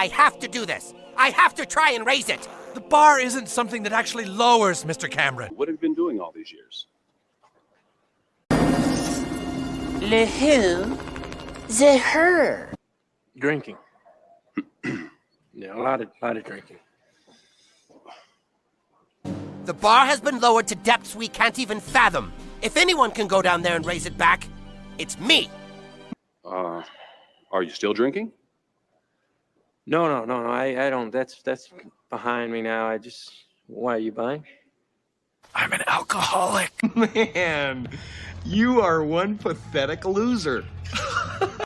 I have to do this. I have to try and raise it. The bar isn't something that actually lowers, Mr. Cameron. What have you been doing all these years? Le who? The her. Drinking. Yeah, a lot of drinking. The bar has been lowered to depths we can't even fathom. If anyone can go down there and raise it back, it's me. Are you still drinking? No. I don't. That's behind me now. Why are you buying? I'm an alcoholic. Man, you are one pathetic loser.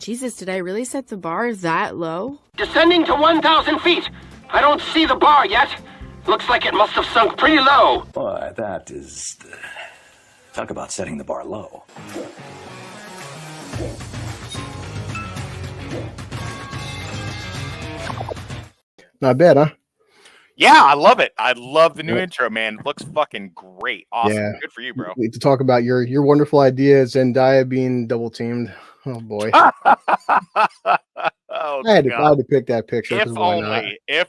Jesus, did I really set the bar that low? Descending to 1,000 feet. I don't see the bar yet. Looks like it must have sunk pretty low. Boy, that is... talk about setting the bar low. Not bad, huh? Yeah, I love it. I love the new intro, man. It looks fucking great. Awesome. Yeah. Good for you, bro. We need to talk about your wonderful ideas and Zendaya being double teamed. Oh boy. Oh, I had to pick that picture. If only. If.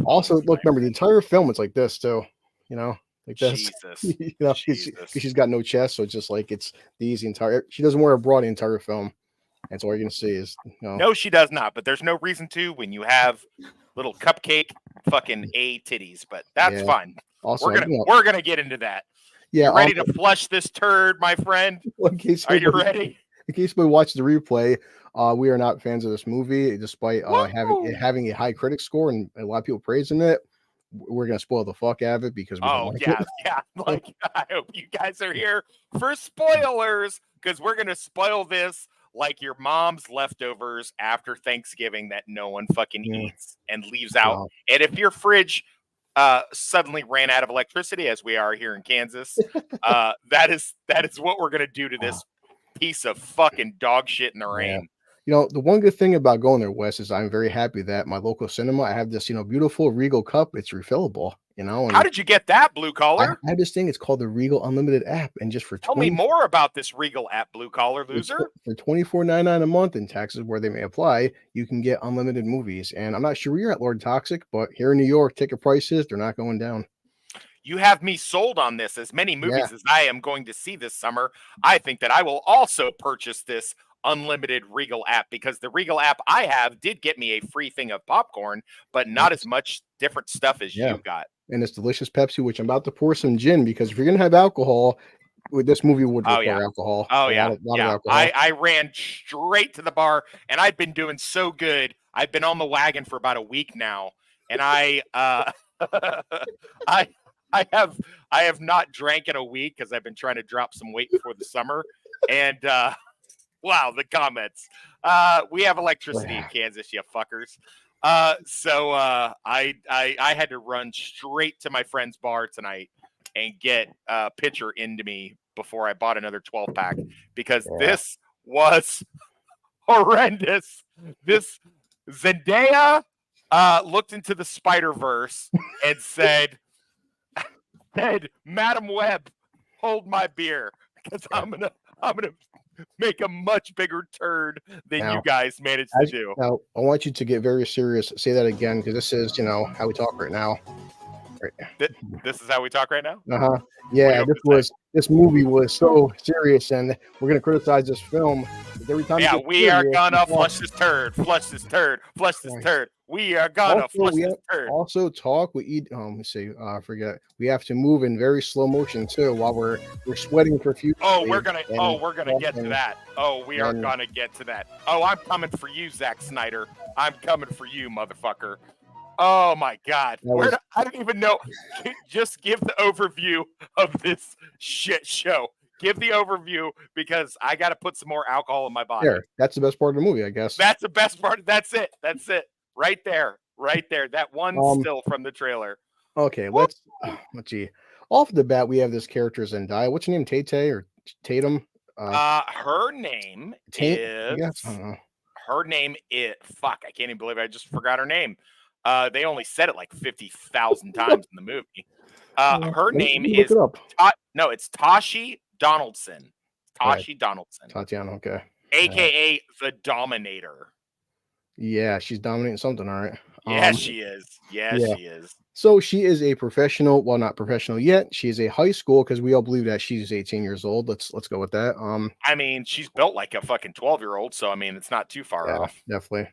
Also, look, remember the entire film is like this too. You know, like this. Jesus. You know, she's got no chest, so it's just like it's the entire. She doesn't wear a bra the entire film. That's all you're gonna see is. You know. No, she does not. But there's no reason to when you have little cupcake fucking A titties. But that's fine. Also, we're gonna get into that. Yeah. You ready to flush this turd, my friend? Are you ready? In case we watch the replay, we are not fans of this movie, despite having a high critic score and a lot of people praising it. We're gonna spoil the fuck out of it because we don't like it. Yeah. Like I hope you guys are here for spoilers because we're gonna spoil this like your mom's leftovers after Thanksgiving that no one fucking eats and leaves out. Wow. And if your fridge suddenly ran out of electricity, as we are here in Kansas, that is what we're gonna do to this piece of fucking dog shit in the rain. Yeah. You know, the one good thing about going there, Wes, is I'm very happy that my local cinema, I have this, beautiful Regal cup. It's refillable, And how did you get that, Blue Collar? I have this thing. It's called the Regal Unlimited app. And just for Tell me more about this Regal app, Blue Collar loser. For $24.99 a month in taxes where they may apply, you can get unlimited movies. And I'm not sure where you're at, Lord Toxic, but here in New York, ticket prices, they're not going down. You have me sold on this. As many movies as I am going to see this summer, I think that I will also purchase this unlimited Regal app because the Regal app I have did get me a free thing of popcorn, but not as much different stuff as you got. And it's delicious Pepsi, which I'm about to pour some gin because if you're going to have alcohol, this movie would require alcohol. Oh, yeah. A lot of alcohol. I ran straight to the bar and I've been doing so good. I've been on the wagon for about a week now. And I have not drank in a week because I've been trying to drop some weight before the summer. And wow, the comments. We have electricity in Kansas, you fuckers. So I had to run straight to my friend's bar tonight and get a pitcher into me before I bought another 12-pack because this was horrendous. This Zendaya looked into the Spider-Verse and said, Madam Web, hold my beer because I'm gonna make a much bigger turd than you guys managed to do. Now, I want you to get very serious. Say that again, because this is, how we talk right now. Right. This is how we talk right now? Uh-huh. Yeah, this movie was so serious, and we're going to criticize this film. Every time we are going to flush this turd, flush this turd, flush this turd. We are going to flush this turd. Also talk, we eat, let's see, I forget. We have to move in very slow motion, too, while we're sweating profusely. We're going to get to that. We are going to get to that. I'm coming for you, Zack Snyder. I'm coming for you, motherfucker. Oh my God. I don't even know. Just give the overview of this shit show. Give the overview because I got to put some more alcohol in my body. There. That's the best part of the movie, I guess. That's the best part. That's it. Right there. That one still from the trailer. Okay, let's see. Off the bat, we have this character Zendaya. What's her name? Tay or Tatum? Her name is. Her name is. Fuck! I can't even believe I just forgot her name. They only said it like 50,000 times in the movie. Her name is. It's Tashi Donaldson. Tashi Donaldson. Tatiana. Okay. AKA the Dominator. Yeah, she's dominating something. All right. Yeah, she is. Yeah, yeah. she is. So she is a professional. Well, not professional yet. She is a high school because we all believe that she's 18 years old. Let's go with that. I mean, she's built like a fucking 12-year-old, so I mean, it's not too far Yeah, off. definitely.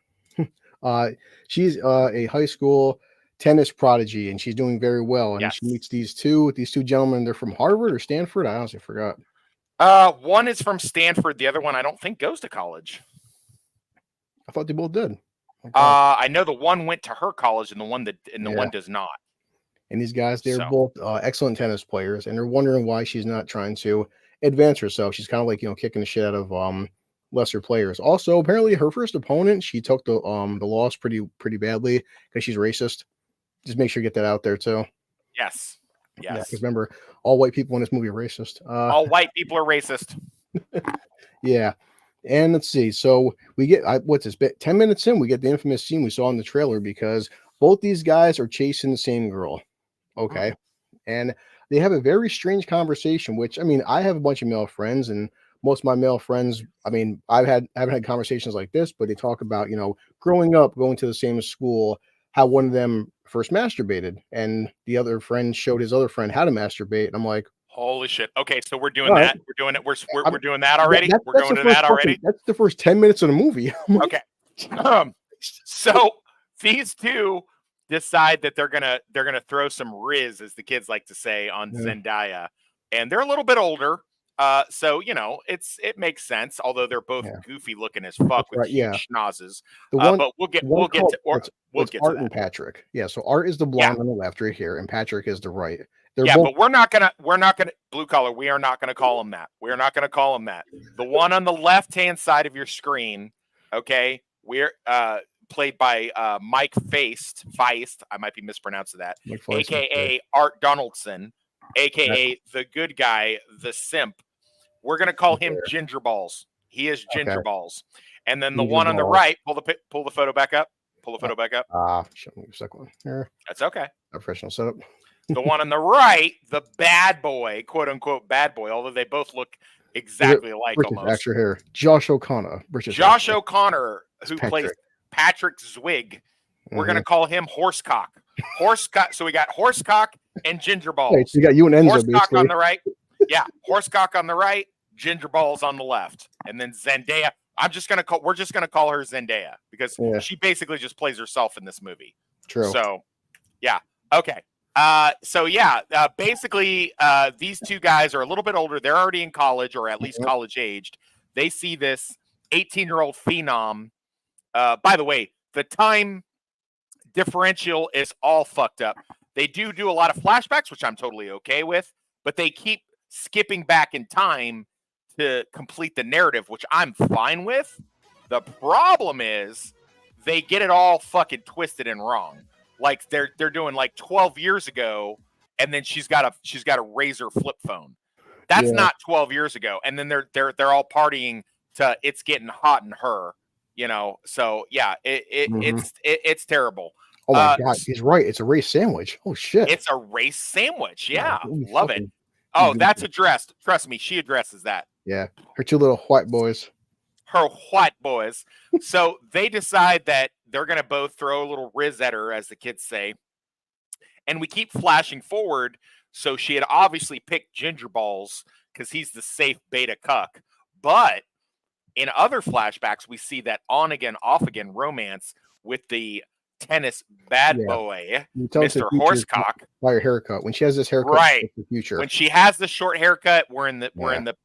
She's a high school tennis prodigy, and she's doing very well. And Yes. she meets these two gentlemen. They're from Harvard or Stanford. I honestly forgot. One is from Stanford. The other one, I don't think, goes to college. I thought they both did. Okay. I know the one went to her college, and the one one does not. And these guys, they're So. both excellent tennis players, and they're wondering why she's not trying to advance herself. She's kind of like, kicking the shit out of lesser players. Also, apparently her first opponent, she took the loss pretty badly because she's racist. Just make sure you get that out there too. Yes. Yeah, Yes. because remember, all white people in this movie are racist. All white people are racist. Yeah. And let's see. So we get what's this bit? 10 minutes in, we get the infamous scene we saw in the trailer because both these guys are chasing the same girl. Okay. And they have a very strange conversation, which I mean, I have a bunch of male friends, and most of my male friends, I mean, I haven't had conversations like this, but they talk about, growing up, going to the same school, how one of them first masturbated, and the other friend showed his other friend how to masturbate. And I'm like, Holy shit. Okay, so we're doing All that. right. We're doing it. We're doing that already. That's We're going the to that first already. That's the first 10 minutes of the movie. Okay. So these two decide that they're gonna throw some riz, as the kids like to say, on Zendaya, and they're a little bit older. So it makes sense. Although they're both goofy looking as fuck with huge schnozzes. But we'll get to Art that. and Patrick. Yeah. So Art is the blonde on the left right here, and Patrick is the right. They're Yeah, both, but we're not gonna blue collar. We are not gonna call him that. We are not gonna call him that. The one on the left hand side of your screen, okay, we're played by Mike Feist. I might be mispronouncing that, aka Art Donaldson, aka the good guy, the simp. We're gonna call him Ginger Balls. He is Ginger Balls. And then the Ginger one on the Balls. right, pull the photo back up. Pull the photo back up. Show me a second one here. That's okay. Professional setup. The one on the right, the bad boy, quote unquote bad boy, although they both look exactly alike British almost. actor here. Josh O'Connor. Josh O'Connor, who plays Patrick Zwig. We're going to call him Horsecock. Horsecock. So we got Horsecock and Ginger Balls. Right, so you got you and Enzo, Horsecock basically. on the right. Yeah, Horsecock on the right, Ginger Balls on the left. And then Zendaya. We're just going to call her Zendaya because she basically just plays herself in this movie. True. So, yeah. Okay. Basically, these two guys are a little bit older. They're already in college, or at least college aged. They see this 18-year-old phenom. By the way, the time differential is all fucked up. They do a lot of flashbacks, which I'm totally okay with, but they keep skipping back in time to complete the narrative, which I'm fine with. The problem is they get it all fucking twisted and wrong. Like they're doing like 12 years ago, and then she's got a Razor flip phone. That's not 12 years ago. And then they're all partying to "It's Getting Hot in Her," So yeah, it's terrible. Oh my god, he's right. It's a race sandwich. Oh shit. It's a race sandwich. Yeah, love it. Oh, that's addressed. Trust me, she addresses that. Yeah, her two little white boys. Her white boys. So they decide that they're going to both throw a little riz at her, as the kids say. And we keep flashing forward. So she had obviously picked Ginger Balls because he's the safe beta cuck. But in other flashbacks, we see that on again, off again romance with the tennis bad boy, Mr. Horsecock. By her haircut. When she has this haircut, right? The future. When she has the short haircut, we're in the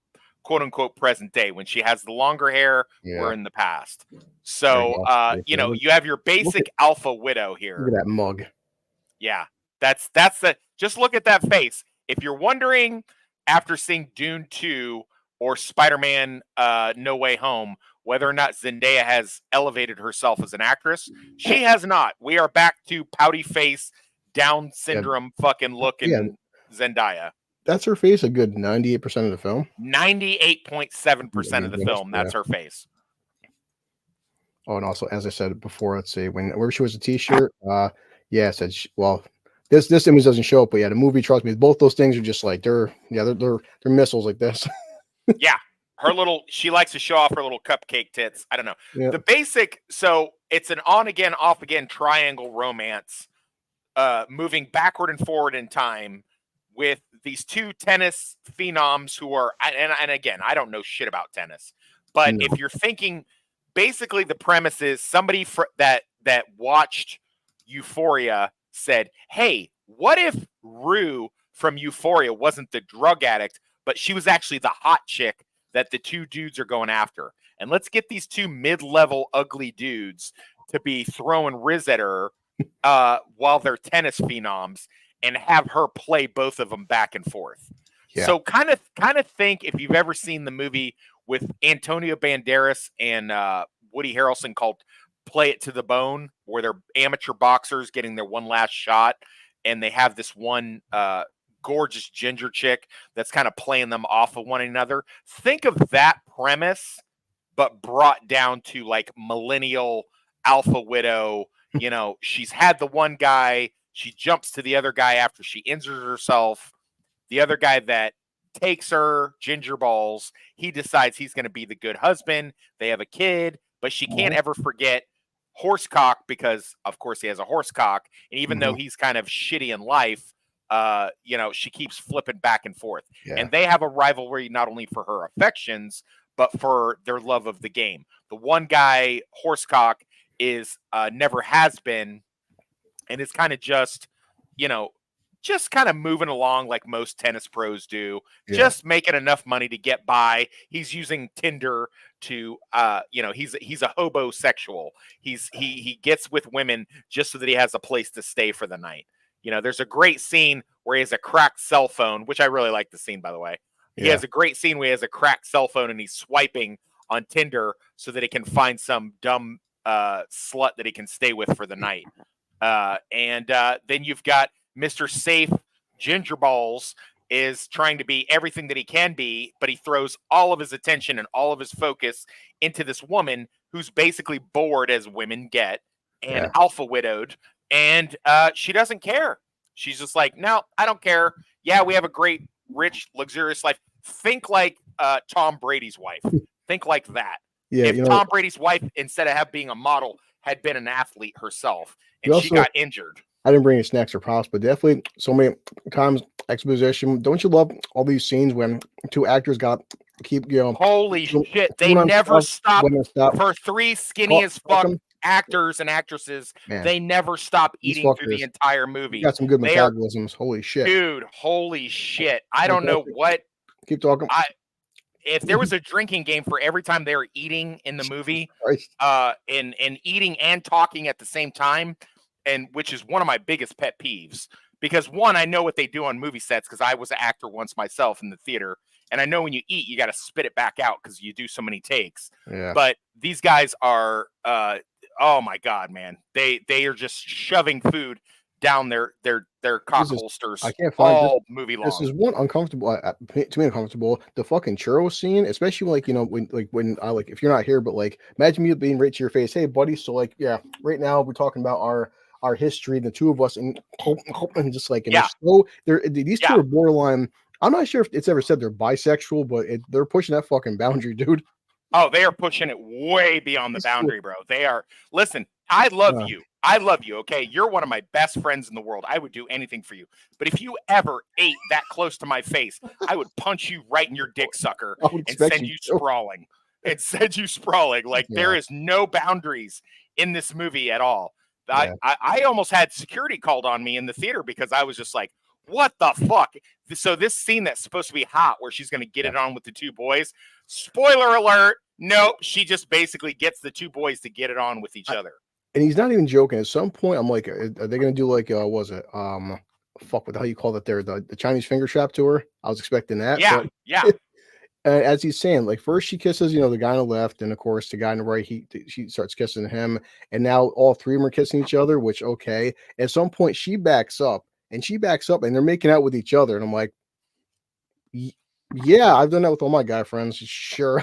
quote unquote present day. When she has the longer hair, we're in the past. So you have your basic alpha widow here. Look at that mug. Yeah. That's the just look at that face. If you're wondering after seeing Dune 2 or Spider-Man No Way Home whether or not Zendaya has elevated herself as an actress, she has not. We are back to pouty face, Down syndrome fucking looking Zendaya. That's her face a good 98% of the film. 98.7% of the film, that's her face. Oh, and also, as I said before, let's see, where she was a t-shirt, it said, this image doesn't show up, but the movie, trust me, both those things are just like, they're missiles like this. Yeah. She likes to show off her little cupcake tits. I don't know. Yeah. The basic, so it's an on again, off again triangle romance, moving backward and forward in time with these two tennis phenoms who are, and again, I don't know shit about tennis, but No. if you're thinking, basically the premise is somebody that watched Euphoria said, hey, what if Rue from Euphoria wasn't the drug addict, but she was actually the hot chick that the two dudes are going after? And let's get these two mid-level ugly dudes to be throwing Riz at her while they're tennis phenoms, and have her play both of them back and forth. Yeah. So kind of think, if you've ever seen the movie with Antonio Banderas and Woody Harrelson called Play It to the Bone, where they're amateur boxers getting their one last shot, and they have this one gorgeous ginger chick that's kind of playing them off of one another. Think of that premise, but brought down to like millennial alpha widow. You know, she's had the one guy, she jumps to the other guy after she injures herself. The other guy that takes her, Ginger Balls, he decides he's going to be the good husband. They have a kid, but she can't ever forget Horsecock, because of course he has a horsecock. And even though he's kind of shitty in life, you know, she keeps flipping back and forth. Yeah. And they have a rivalry not only for her affections, but for their love of the game. The one guy, Horsecock, is never has been, and is kind of just, you know, just kind of moving along like most tennis pros do, just making enough money to get by. He's using Tinder to, you know, he's a hobosexual. He gets with women just so that he has a place to stay for the night. You know, there's a great scene where he has a cracked cell phone, which I really like the scene, by the way. He has a great scene where he has a cracked cell phone and he's swiping on Tinder so that he can find some dumb slut that he can stay with for the night. And then you've got Mr. Safe Ginger Balls is trying to be everything that he can be, but he throws all of his attention and all of his focus into this woman who's basically bored as women get and alpha widowed. And she doesn't care. She's just like, no, I don't care. Yeah, we have a great, rich, luxurious life. Think like Tom Brady's wife. Think like that. Yeah, if you know, Tom Brady's wife, instead of being a model, had been an athlete herself, and You she also- got injured. I didn't bring any snacks or props, but definitely so many times exposition. Don't you love all these scenes when two actors got keep, you know, Holy shit. They women never stop, stop women stop. for three skinny as fuck Welcome. actors and actresses. Man, They never stop these eating through fuckers. the entire movie. You got some good They are- metabolisms. Holy shit. Dude, holy shit. I don't know what. Keep talking. If there was a drinking game for every time they were eating in the movie, Christ. and eating and talking at the same time, and which is one of my biggest pet peeves, because one, I know what they do on movie sets because I was an actor once myself in the theater, and I know when you eat, you got to spit it back out because you do so many takes. Yeah. But these guys are, oh my god, man, they are just shoving food down their cock This is- holsters I can't find all movie long. This is one uncomfortable to me uncomfortable. The fucking churro scene, especially like, you know, when I like, if you're not here, but like imagine me being right to your face, hey buddy, so like, yeah, right now we're talking about our history, the two of us, and just like, and these two are borderline. I'm not sure if it's ever said they're bisexual, but they're pushing that fucking boundary, dude. Oh, they are pushing it way beyond the boundary, bro. They are. Listen, I love you. I love you. Okay. You're one of my best friends in the world. I would do anything for you. But if you ever ate that close to my face, I would punch you right in your dick sucker and send you sprawling. Like there is no boundaries in this movie at all. I almost had security called on me in the theater because I was just like, what the fuck? So this scene that's supposed to be hot where she's going to get it on with the two boys, spoiler alert, nope, she just basically gets the two boys to get it on with each other. And he's not even joking. At some point, I'm like, are they going to do like, was it, fuck, what the hell you call it there? The Chinese finger trap tour? I was expecting that. Yeah, but, yeah. As he's saying, like first she kisses, you know, the guy on the left, and of course the guy on the right, she starts kissing him, and now all three of them are kissing each other, which, okay. At some point she backs up, and they're making out with each other, and I'm like, yeah, I've done that with all my guy friends, sure.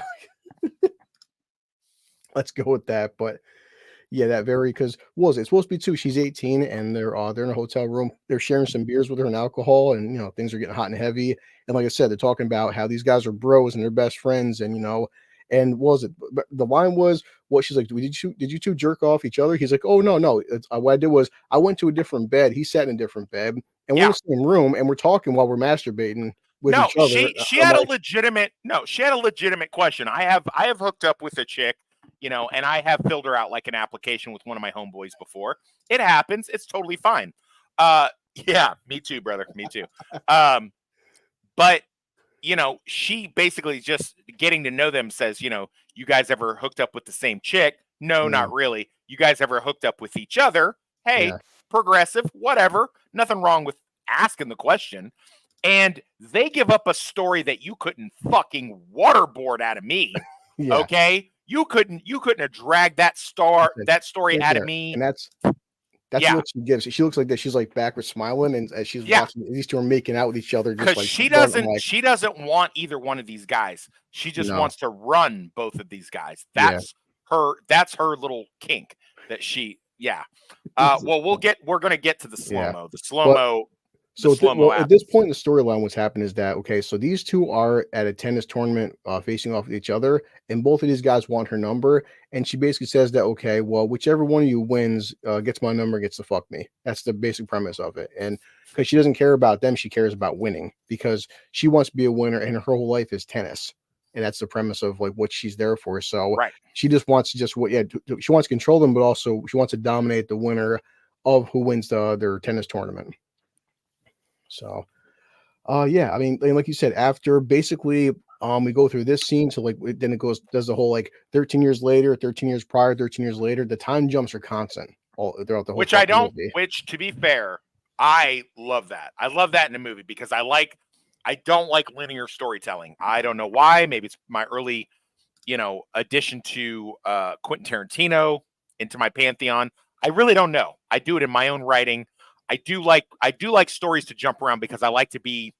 Let's go with that. But yeah, that very, because it's supposed to be two. She's 18 and they're in a hotel room. They're sharing some beers with her and alcohol, and you know, things are getting hot and heavy. And like I said, they're talking about how these guys are bros and they're best friends, and you know, and the line was, what? She's like, did you two jerk off each other? He's like, oh no. What I did was I went to a different bed. He sat in a different bed, and we're in the same room, and we're talking while we're masturbating with each other. She had a legitimate question. I have hooked up with a chick, you know, and I have filled her out like an application with one of my homeboys before. It happens. It's totally fine. Yeah, me too, brother. Me too. But you know, she basically just getting to know them says, you know, you guys ever hooked up with the same chick? No, not really. You guys ever hooked up with each other? Hey, progressive, whatever. Nothing wrong with asking the question. And they give up a story that you couldn't fucking waterboard out of me. Okay? You couldn't have dragged that story out of me. And that's what she gives. She looks like this. She's like backwards smiling, and as she's watching, these two are making out with each other. Because like, she doesn't want either one of these guys. She just wants to run both of these guys. That's her little kink that she. Well, we're gonna get to the slow-mo. The slow-mo. So at this point in the storyline, what's happened is that, okay, so these two are at a tennis tournament facing off with each other, and both of these guys want her number. And she basically says that, okay, well, whichever one of you wins, gets my number, gets to fuck me. That's the basic premise of it. And because she doesn't care about them, she cares about winning, because she wants to be a winner, and her whole life is tennis. And that's the premise of like what she's there for. So she just wants to she wants to control them, but also she wants to dominate the winner of who wins their tennis tournament. So, I mean, like you said, after basically, we go through this scene. So like, then it does the whole, like 13 years later, 13 years prior, 13 years later, the time jumps are constant all throughout the whole movie. Which to be fair, I love that. I love that in a movie because I don't like linear storytelling. I don't know why. Maybe it's my early, addition to Quentin Tarantino into my pantheon. I really don't know. I do it in my own writing. I do like stories to jump around because I like the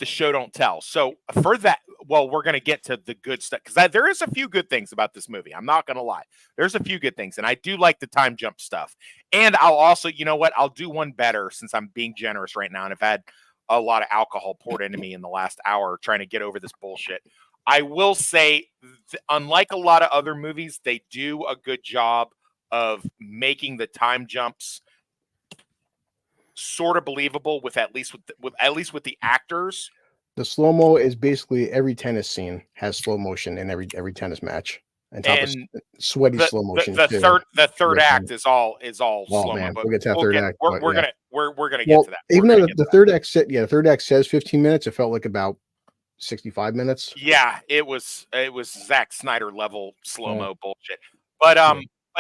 show don't tell. So for that, well, we're going to get to the good stuff because there is a few good things about this movie. I'm not going to lie. There's a few good things, and I do like the time jump stuff. And I'll also, you know what? I'll do one better since I'm being generous right now, and I've had a lot of alcohol poured into me in the last hour trying to get over this bullshit. I will say, unlike a lot of other movies, they do a good job of making the time jumps sort of believable with at least with the actors. The slow-mo is basically every tennis scene has slow motion in every tennis match. And sweaty slow motion. The third act is all slow-mo. Man, we'll get to that third act. We're gonna get to that. Even though the third act third act says 15 minutes, it felt like about 65 minutes. Yeah, it was Zack Snyder level slow-mo bullshit. But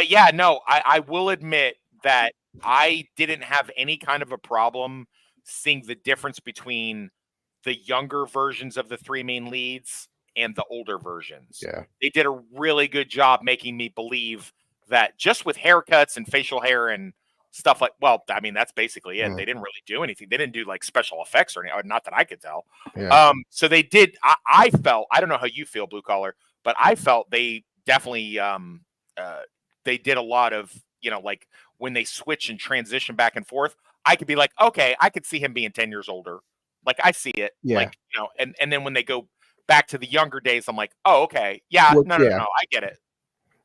yeah, no, I will admit that I didn't have any kind of a problem seeing the difference between the younger versions of the three main leads and the older versions. Yeah. They did a really good job making me believe that just with haircuts and facial hair and stuff like, well, I mean, that's basically it. They didn't really do anything. They didn't do like special effects or anything, not that I could tell. Yeah. So they did, I felt, I don't know how you feel, Blue Collar, but I felt they definitely, they did a lot of, like when they switch and transition back and forth, I could be like, okay, I could see him being 10 years older. Like I see it. Yeah. Like, and then when they go back to the younger days, I'm like, oh, okay. Yeah. No, I get it.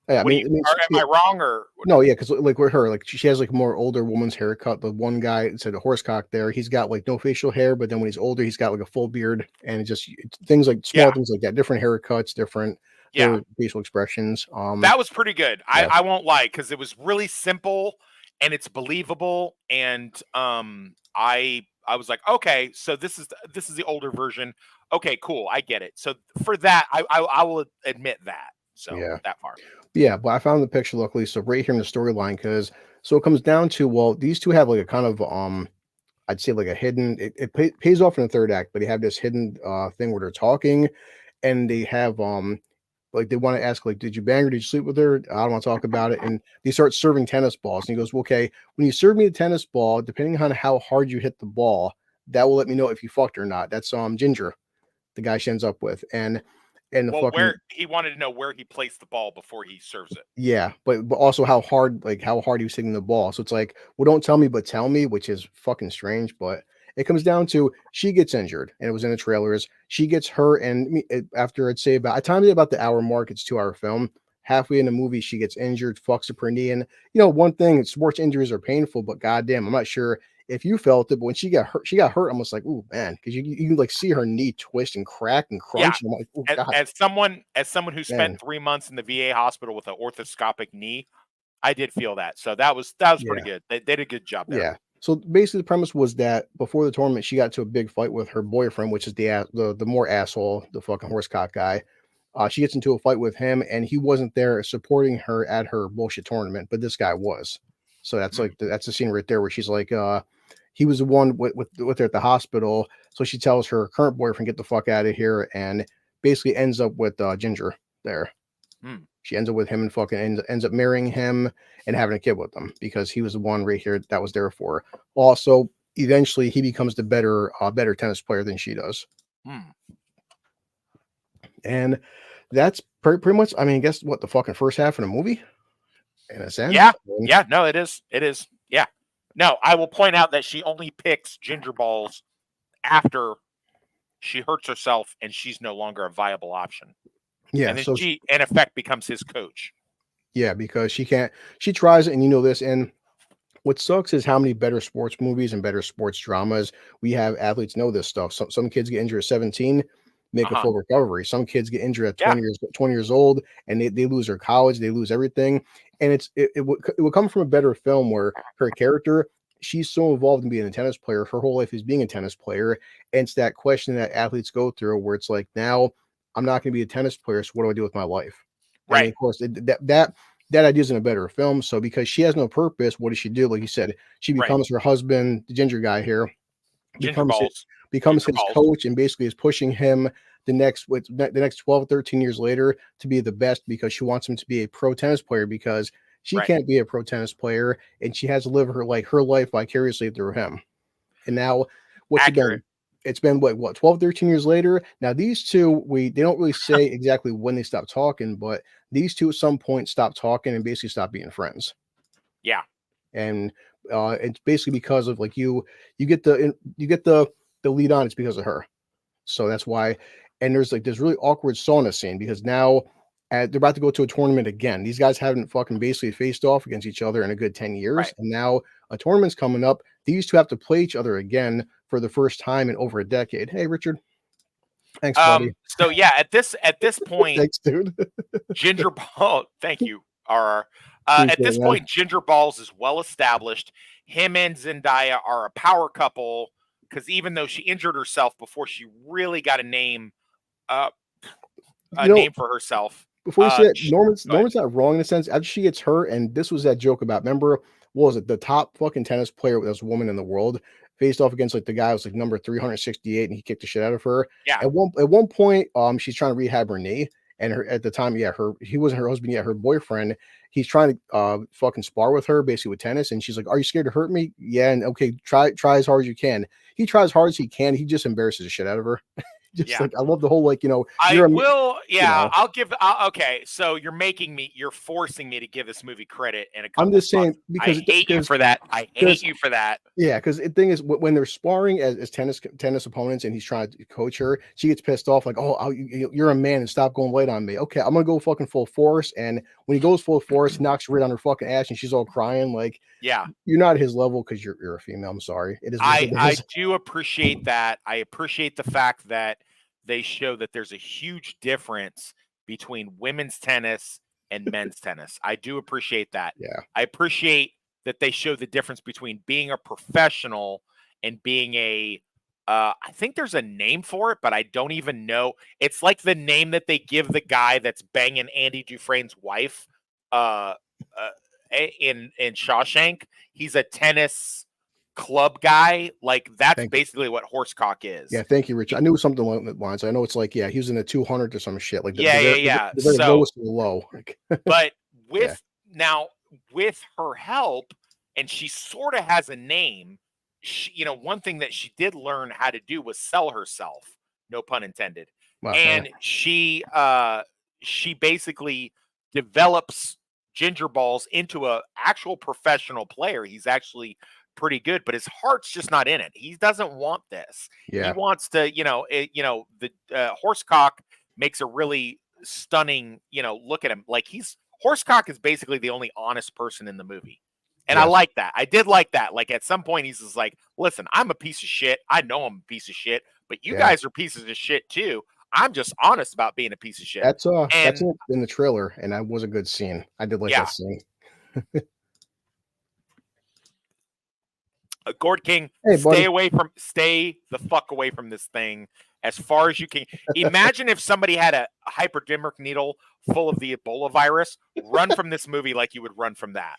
Yeah, am I wrong or no? Yeah, because like with her, like she has like more older woman's haircut. The one guy said the horsecock there, he's got like no facial hair, but then when he's older, he's got like a full beard, and it's things like small things like that, different haircuts, different facial expressions. That was pretty good. I won't lie, because it was really simple and it's believable, and I was like, okay, so this is the older version. Okay, cool, I get it. So for that, I will admit that. So that far. Yeah, but I found the picture luckily. So right here in the storyline, because it comes down to, well, these two have like a kind of I'd say like a hidden. It pays off in the third act, but they have this hidden thing where they're talking, and they have like they want to ask like, did you bang her? Did you sleep with her? I don't want to talk about it. And they start serving tennis balls, and he goes, well, okay, when you serve me a tennis ball, depending on how hard you hit the ball, that will let me know if you fucked or not. That's Ginger, the guy she ends up with, and where he wanted to know where he placed the ball before he serves it. Yeah, but also how hard he was hitting the ball. So it's like, well, don't tell me, but tell me, which is fucking strange. But it comes down to she gets injured, and it was in the trailers. She gets hurt, and after I'd say about I timed it about the hour mark. It's a 2-hour film. Halfway in the movie, she gets injured, fucks up her knee, and one thing: sports injuries are painful, but goddamn, I'm not sure if you felt it, but when she got hurt almost like, ooh, man, because you can like see her knee twist and crack and crunch. And I'm like, oh, God. As someone who spent 3 months in the VA hospital with an orthoscopic knee, I did feel that. So that was pretty good. They did a good job there. Yeah. So basically, the premise was that before the tournament, she got to a big fight with her boyfriend, which is the more asshole, the fucking horsecock guy. She gets into a fight with him, and he wasn't there supporting her at her bullshit tournament, but this guy was. So that's that's the scene right there where she's like, he was the one with her at the hospital. So she tells her current boyfriend, get the fuck out of here, and basically ends up with Ginger there. She ends up with him and fucking ends up marrying him and having a kid with him because he was the one right here that was there for her. Also, eventually he becomes the better tennis player than she does. And that's pretty much, I mean, I guess what the fucking first half of the movie in a sense. Yeah. No, it is. Yeah. No, I will point out that she only picks Ginger Balls after she hurts herself and she's no longer a viable option. Yeah. And then so she, in effect, becomes his coach. Yeah, because she tries it, and you know this. And what sucks is how many better sports movies and better sports dramas we have athletes know this stuff. Some kids get injured at 17, make a full recovery. Some kids get injured at 20 years old, and they lose their college, they lose everything. And it would come from a better film where her character, she's so involved in being a tennis player. Her whole life is being a tennis player. And it's that question that athletes go through where it's like, now I'm not going to be a tennis player. So what do I do with my life? Right. And of course, that idea is in a better film. So because she has no purpose, what does she do? Like you said, she becomes her husband, the ginger guy here, becomes his coach, and basically is pushing him the next 12, 13 years later to be the best because she wants him to be a pro tennis player because she can't be a pro tennis player and she has to live her life vicariously through him. And now it's been what 12, 13 years later. Now these two, they don't really say exactly when they stopped talking, but these two at some point stopped talking and basically stopped being friends. Yeah. And it's basically because of like you get the lead on, it's because of her. So that's why. And there's like this really awkward sauna scene because now they're about to go to a tournament again. These guys haven't fucking basically faced off against each other in a good 10 years. Right. And now a tournament's coming up. These two have to play each other again for the first time in over a decade. Hey, Richard. Thanks, buddy. So yeah, at this point, thanks, dude. Ginger Ball. Thank you, RR. At this point, Ginger Balls is well established. Him and Zendaya are a power couple because even though she injured herself before she really got a name for herself. Before you say that, Norman's not wrong in a sense. After she gets hurt, and this was that joke about, remember, what was it? The top fucking tennis player with this woman in the world faced off against like the guy who was like number 368, and he kicked the shit out of her. Yeah. At one point, she's trying to rehab her knee, and at the time, he wasn't her husband yet, her boyfriend. He's trying to fucking spar with her, basically with tennis, and she's like, "Are you scared to hurt me?" Yeah, and okay, try as hard as you can. He tries as hard as he can. He just embarrasses the shit out of her. Like I love the whole like I'll give okay. So you're forcing me to give this movie credit, and I'm just saying because I hate you for that. I hate you for that. Yeah, because the thing is, when they're sparring as tennis opponents, and he's trying to coach her, she gets pissed off like, "Oh, you're a man, and stop going light on me." Okay, I'm gonna go fucking full force, and when he goes full force, he knocks her right on her fucking ass, and she's all crying like, "Yeah, you're not at his level because you're a female." I'm sorry. It is. I do appreciate that. I appreciate the fact that they show that there's a huge difference between women's tennis and men's tennis. I do appreciate that. Yeah. I appreciate that they show the difference between being a professional and being I think there's a name for it, but I don't even know. It's like the name that they give the guy that's banging Andy Dufresne's wife in Shawshank. He's a tennis club guy. Like that's basically what horsecock is. Yeah, thank you, Rich. I knew something along that lines. I know it's like, he was in the 200 or some shit. Like the very lowest of the low. But with her help, and she sort of has a name. She, one thing that she did learn how to do was sell herself. No pun intended. Wow, and she basically develops Ginger Balls into a actual professional player. He's actually pretty good, but his heart's just not in it. He doesn't want this. Yeah. He wants to, the Horsecock makes a really stunning, look at him. Like Horsecock is basically the only honest person in the movie. And I like that. I did like that. Like at some point he's just like, listen, I'm a piece of shit. I know I'm a piece of shit, but you guys are pieces of shit too. I'm just honest about being a piece of shit. That's in the trailer, and that was a good scene. I did like that scene. Gord King, Hey, stay the fuck away from this thing as far as you can. Imagine if somebody had a hypodermic needle full of the Ebola virus. Run from this movie like you would run from that.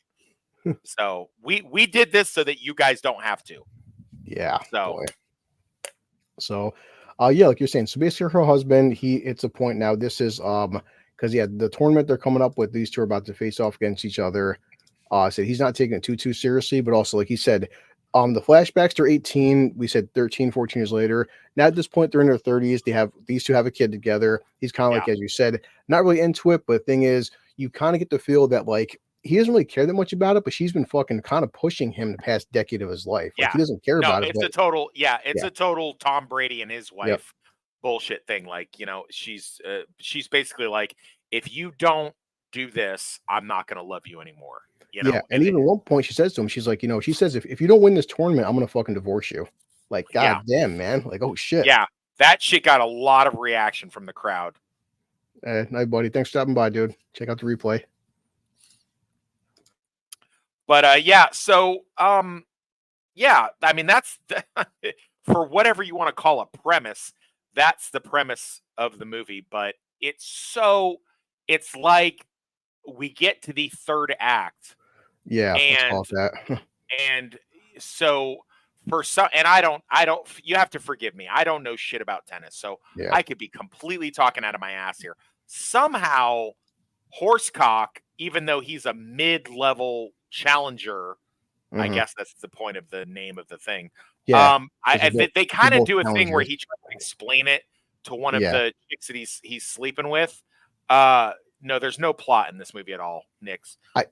So we did this so that you guys don't have to. Yeah. So like you're saying, so basically her husband, it's a point now. This is because the tournament they're coming up with, these two are about to face off against each other. Said he's not taking it too seriously, but also like he said, the flashbacks, they're 18. We said 13, 14 years later. Now at this point, they're in their 30s. These two have a kid together. He's kind of like, as you said, not really into it. But the thing is, you kind of get the feel that like he doesn't really care that much about it, but she's been fucking kind of pushing him the past decade of his life. Like, he doesn't care about it. It's a total Tom Brady and his wife bullshit thing. Like, she's basically like, if you don't do this, I'm not going to love you anymore. And even at one point she says to him, she's like, she says, if you don't win this tournament, I'm going to fucking divorce you. Like, God damn, man. Like, oh shit. Yeah. That shit got a lot of reaction from the crowd. Night, buddy. Thanks for stopping by, dude. Check out the replay. But so I mean that's for whatever you want to call a premise, that's the premise of the movie. But it's like we get to the third act. Yeah, let's call it that. And so for some, and I don't, you have to forgive me. I don't know shit about tennis. So I could be completely talking out of my ass here. Somehow Horsecock, even though he's a mid-level challenger, I guess that's the point of the name of the thing. Yeah. They kind of do a thing where he tries to explain it to one of the chicks that he's sleeping with. No, there's no plot in this movie at all, Nix. I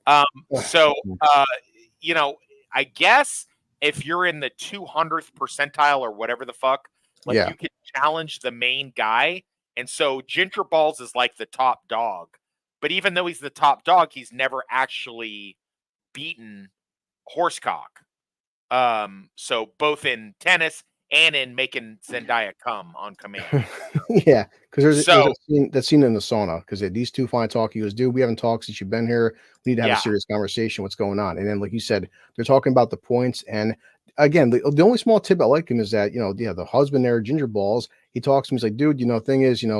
guess if you're in the 200th percentile or whatever the fuck, you could challenge the main guy. And so Ginger Balls is like the top dog. But even though he's the top dog, he's never actually beaten Horsecock. So both in tennis and in making Zendaya come on command. Yeah, because there's that scene in the sauna, because these two finally talk. He goes, dude, we haven't talked since you've been here. We need to have a serious conversation. What's going on? And then, like you said, they're talking about the points. And again, the only small tip I like him is that, the husband there, Ginger Balls, he talks to him. He's like, dude, thing is, it's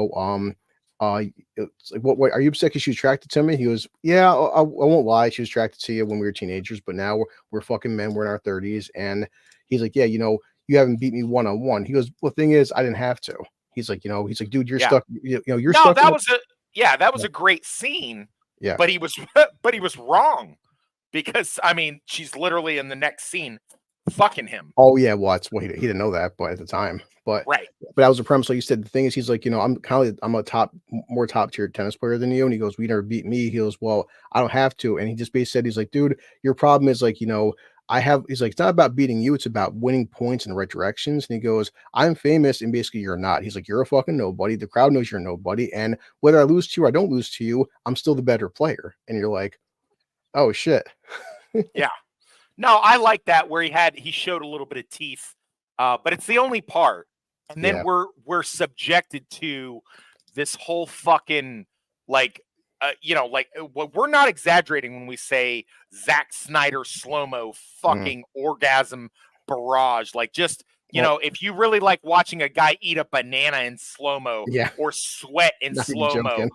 like, what are you upset because she's attracted to me? He goes, yeah, I won't lie. She was attracted to you when we were teenagers, but now we're fucking men. We're in our 30s. And he's like, yeah, you haven't beat me one-on-one. He goes, well, the thing is, I didn't have to. He's like, dude, you're stuck. You're stuck. That was a great scene. Yeah. But he was wrong, because I mean, she's literally in the next scene fucking him. Oh yeah, well, he didn't know that, but at the time, but that was a premise. Like you said, the thing is, he's like, I'm a more top tier tennis player than you, and he goes, we never beat me. He goes, well, I don't have to, and he just basically said, he's like, dude, your problem is like, he's like, it's not about beating you, it's about winning points in the right directions. And he goes, I'm famous, and basically you're not. He's like, you're a fucking nobody. The crowd knows you're nobody, and whether I lose to you or I don't lose to you, I'm still the better player. And you're like, oh shit. Yeah. No, I like that where he showed a little bit of teeth, but it's the only part. And then we're subjected to this whole fucking we're not exaggerating when we say Zack Snyder slow-mo fucking orgasm barrage. Like, just, if you really like watching a guy eat a banana in slow-mo or sweat in slow-mo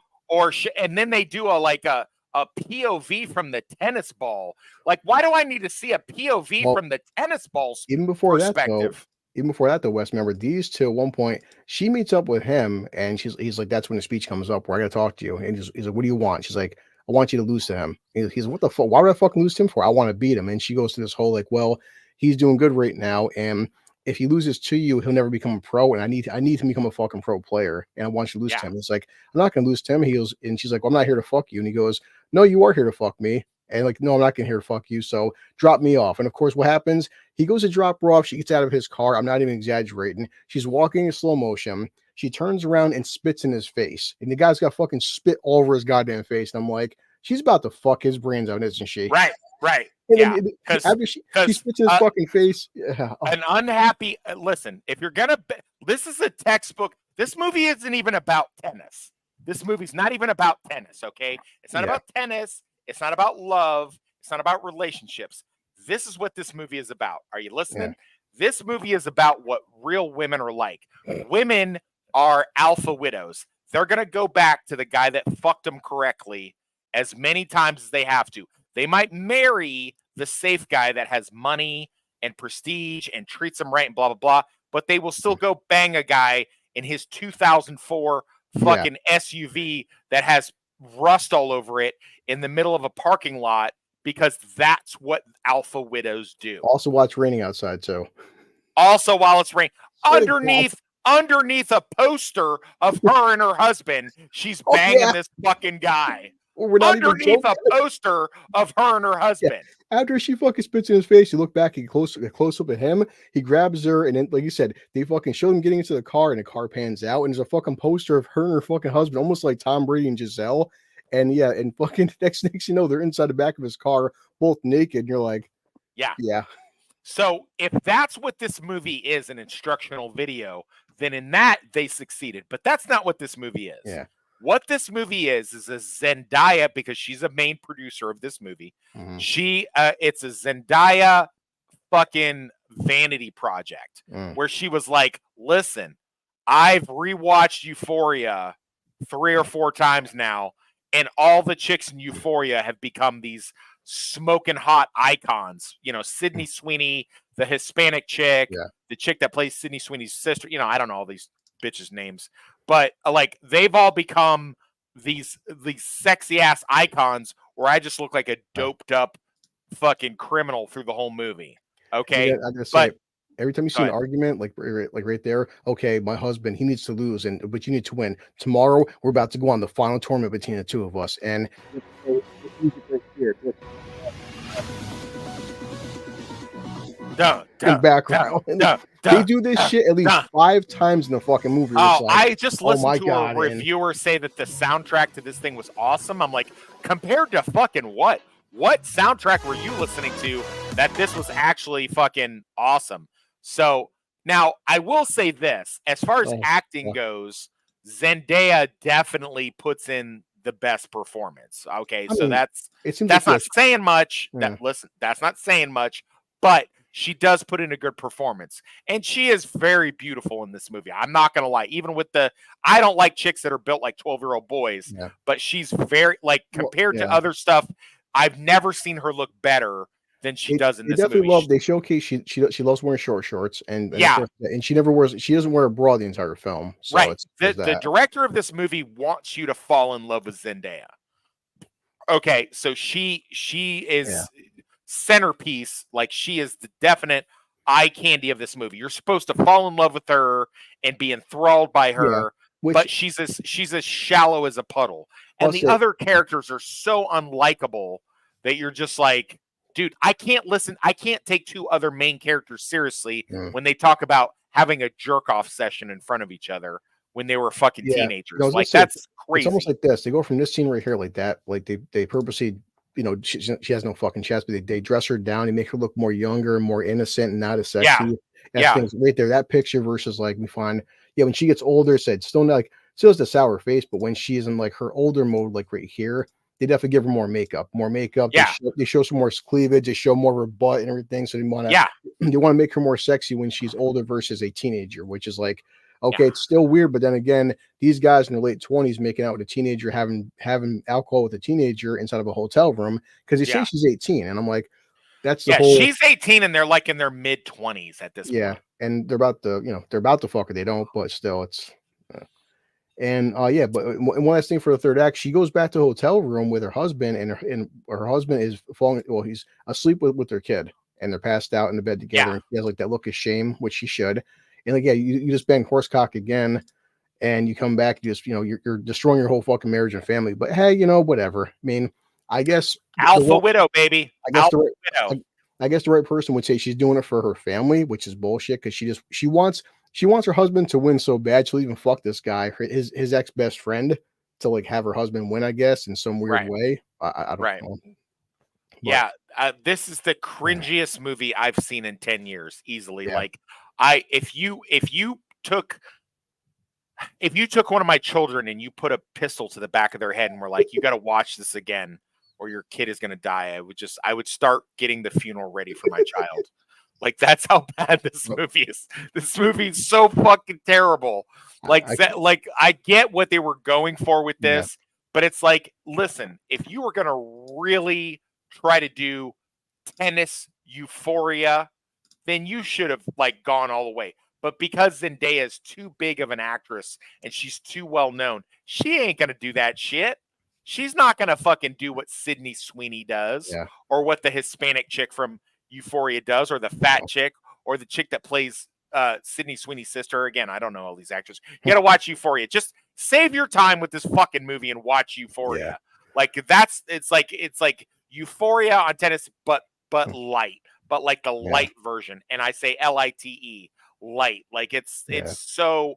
and then they do a POV from the tennis ball. Like, why do I need to see a POV from the tennis ball's even before perspective? Even before that, though, Wes, remember these two, at one point, she meets up with him, and he's like, that's when the speech comes up where I got to talk to you. And he's like, what do you want? She's like, I want you to lose to him. He's like, what the fuck? Why would I fucking lose to him for? I want to beat him. And she goes to this whole, like, well, he's doing good right now, and if he loses to you, he'll never become a pro, and I need him to become a fucking pro player, and I want you to lose to him. It's like, I'm not going to lose to him. He goes, and she's like, well, I'm not here to fuck you. And he goes, no, you are here to fuck me. And like, no, I'm not gonna hear fuck you. So drop me off. And of course, what happens? He goes to drop her off. She gets out of his car. I'm not even exaggerating. She's walking in slow motion. She turns around and spits in his face. And the guy's got fucking spit all over his goddamn face. And I'm like, she's about to fuck his brains out, isn't she? Right. And Yeah. then after she spits in his fucking face. Yeah. An unhappy. Listen, if you're gonna, this is a textbook. This movie isn't even about tennis. This movie's not even about tennis. Okay, it's not about tennis. It's not about love. It's not about relationships. This is what this movie is about. Are you listening? Yeah. This movie is about what real women are like. Women are alpha widows. They're going to go back to the guy that fucked them correctly as many times as they have to. They might marry the safe guy that has money and prestige and treats them right and blah, blah, blah, but they will still go bang a guy in his 2004 fucking SUV that has rust all over it in the middle of a parking lot, because that's what alpha widows do. Also watch Raining Outside, so. Also while it's raining. Underneath a poster of her and her husband, she's banging this fucking guy. Well, we're not underneath a poster of her and her husband. Yeah. After she fucking spits in his face, you look back and close up at him. He grabs her, and then, like you said, they fucking show him getting into the car, and the car pans out, and there's a fucking poster of her and her fucking husband, almost like Tom Brady and Giselle. And yeah, and fucking next you know, they're inside the back of his car, both naked. And you're like, yeah. So if that's what this movie is, an instructional video, then in that they succeeded. But that's not what this movie is. Yeah. What this movie is a Zendaya, because she's a main producer of this movie. Mm-hmm. It's a Zendaya fucking vanity project where she was like, listen, I've rewatched Euphoria 3 or 4 times now, and all the chicks in Euphoria have become these smoking hot icons. You know, Sydney Sweeney, the Hispanic chick, the chick that plays Sydney Sweeney's sister. You know, I don't know all these bitches' names, but like they've all become these sexy ass icons where I just look like a doped up fucking criminal through the whole movie. Okay, yeah, but every time you see an argument, like right there, okay, my husband, he needs to lose, but you need to win. Tomorrow, we're about to go on the final tournament between the two of us, and background. They do this shit at least 5 times in the fucking movie. I just listened to a reviewer say that the soundtrack to this thing was awesome. I'm like, compared to fucking what? What soundtrack were you listening to that this was actually fucking awesome? So now I will say this, as far as acting goes, Zendaya definitely puts in the best performance. Okay, so that's not saying much. That's not saying much, but she does put in a good performance, and she is very beautiful in this movie. I'm not gonna lie. Even with I don't like chicks that are built like 12-year-old boys, but she's very compared to other stuff. I've never seen her look better than she does in this movie. They showcase she loves wearing short shorts, and she doesn't wear a bra the entire film. So right. The director of this movie wants you to fall in love with Zendaya. Okay, so she is centerpiece. Like, she is the definite eye candy of this movie. You're supposed to fall in love with her and be enthralled by her, but she's as shallow as a puddle. And the other characters are so unlikable that you're just like, dude, I can't take 2 other main characters seriously when they talk about having a jerk off session in front of each other when they were fucking teenagers. Like, that's crazy. It's almost like this. They go from this scene right here like that. Like they purposely, you know, she has no fucking chest, but they dress her down and make her look more younger and more innocent and not as sexy. Things right there. That picture versus like we find, when she gets older, still has the sour face, but when she's in like her older mode, like right here, they definitely give her more makeup. They show some more cleavage. They show more of her butt and everything. So they want to make her more sexy when she's older versus a teenager, which is like, okay, it's still weird. But then again, these guys in their late 20s making out with a teenager, having alcohol with a teenager inside of a hotel room because they say she's 18, and I'm like, that's the whole. She's 18, and they're like in their mid 20s at this point. Yeah, and they're about to fuck her. They don't, but still, it's. But one last thing for the third act, she goes back to the hotel room with her husband, and her husband is falling. Well, he's asleep with their kid, and they're passed out in the bed together. And he has like that look of shame, which she should. And like, you just bang horsecock again, and you come back, you're destroying your whole fucking marriage and family. But hey, whatever. I mean, I guess Alpha widow, baby. I guess Alpha the right, widow. I guess the right person would say she's doing it for her family, which is bullshit because she wants her husband to win so bad she'll even fuck this guy, his ex best friend, to like have her husband win, I guess, in some weird way. I don't know. But, Yeah, this is the cringiest movie I've seen in 10 years, easily. Yeah. Like, if you took one of my children and you put a pistol to the back of their head and were like, you got to watch this again or your kid is going to die, I would start getting the funeral ready for my child. Like, that's how bad this movie is. This movie is so fucking terrible. Like, I get what they were going for with this, but it's like, listen, if you were going to really try to do tennis Euphoria, then you should have like gone all the way. But because Zendaya is too big of an actress and she's too well known, she ain't gonna do that shit. She's not gonna fucking do what Sydney Sweeney does, or what the Hispanic chick from Euphoria does, or the fat chick, or the chick that plays Sydney Sweeney's sister. Again, I don't know all these actors. You gotta watch Euphoria. Just save your time with this fucking movie and watch Euphoria. Like it's like Euphoria on tennis, but light, but like the light version. And I say LITE, light. Like it's so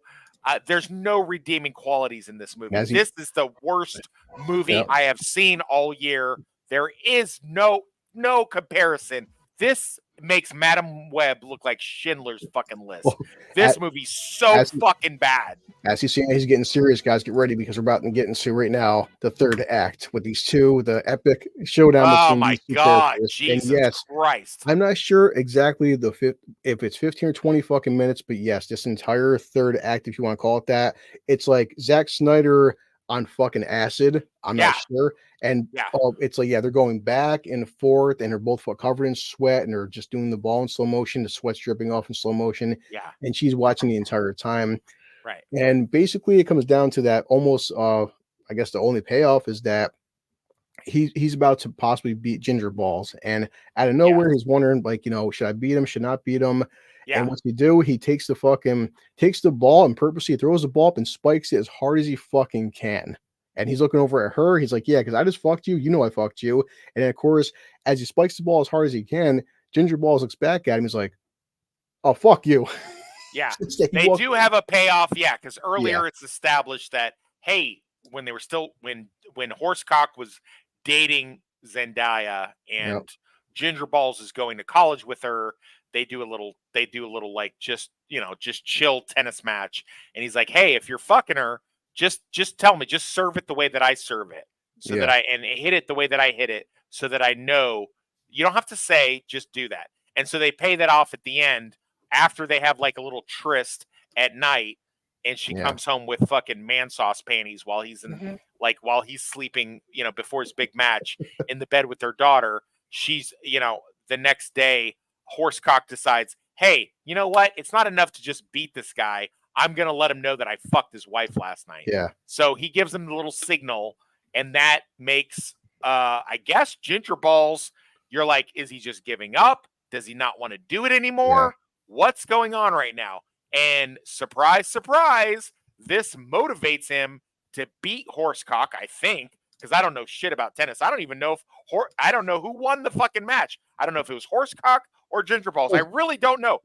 there's no redeeming qualities in this movie. This is the worst movie I have seen all year. There is no comparison. This makes Madam Web look like Schindler's fucking List. This movie's so fucking bad. As he's saying, he's getting serious, guys. Get ready because we're about to get into right now the third act with these two, the epic showdown. Oh my God, Jesus Christ! I'm not sure exactly if it's 15 or 20 fucking minutes, but yes, this entire third act, if you want to call it that, it's like Zack Snyder on fucking acid. I'm not sure. And it's like, they're going back and forth and they're both covered in sweat and they're just doing the ball in slow motion. The sweat's dripping off in slow motion. Yeah. And she's watching the entire time. Right. And basically it comes down to that almost, I guess the only payoff is that he's about to possibly beat Ginger Balls. And out of nowhere, he's wondering, like, should I beat him? Should not beat him? Yeah. And what's he do? He takes the ball and purposely throws the ball up and spikes it as hard as he fucking can. And he's looking over at her. He's like, yeah, because I just fucked you. I fucked you. And then, of course, as he spikes the ball as hard as he can, Ginger Balls looks back at him. He's like, oh, fuck you. Yeah. They do have a payoff. Yeah. Because earlier it's established that, hey, when they were still, when Horsecock was dating Zendaya and Ginger Balls is going to college with her, they do a little like just chill tennis match. And he's like, hey, if you're fucking her, just tell me, just serve it the way that I serve it, so that and hit it the way that I hit it, so that I know. You don't have to say, just do that. And so they pay that off at the end after they have like a little tryst at night, and she comes home with fucking man sauce panties while he's in while he's sleeping, before his big match in the bed with their daughter. She's, the next day, Horsecock decides, hey, you know what? It's not enough to just beat this guy. I'm going to let him know that I fucked his wife last night. Yeah. So he gives him the little signal, and that makes, I guess, Ginger Balls, you're like, is he just giving up? Does he not want to do it anymore? What's going on right now? And surprise, surprise, this motivates him to beat Horsecock, I think, because I don't know shit about tennis. I don't even know I don't know who won the fucking match. I don't know if it was Horsecock or Ginger Balls. I really don't know.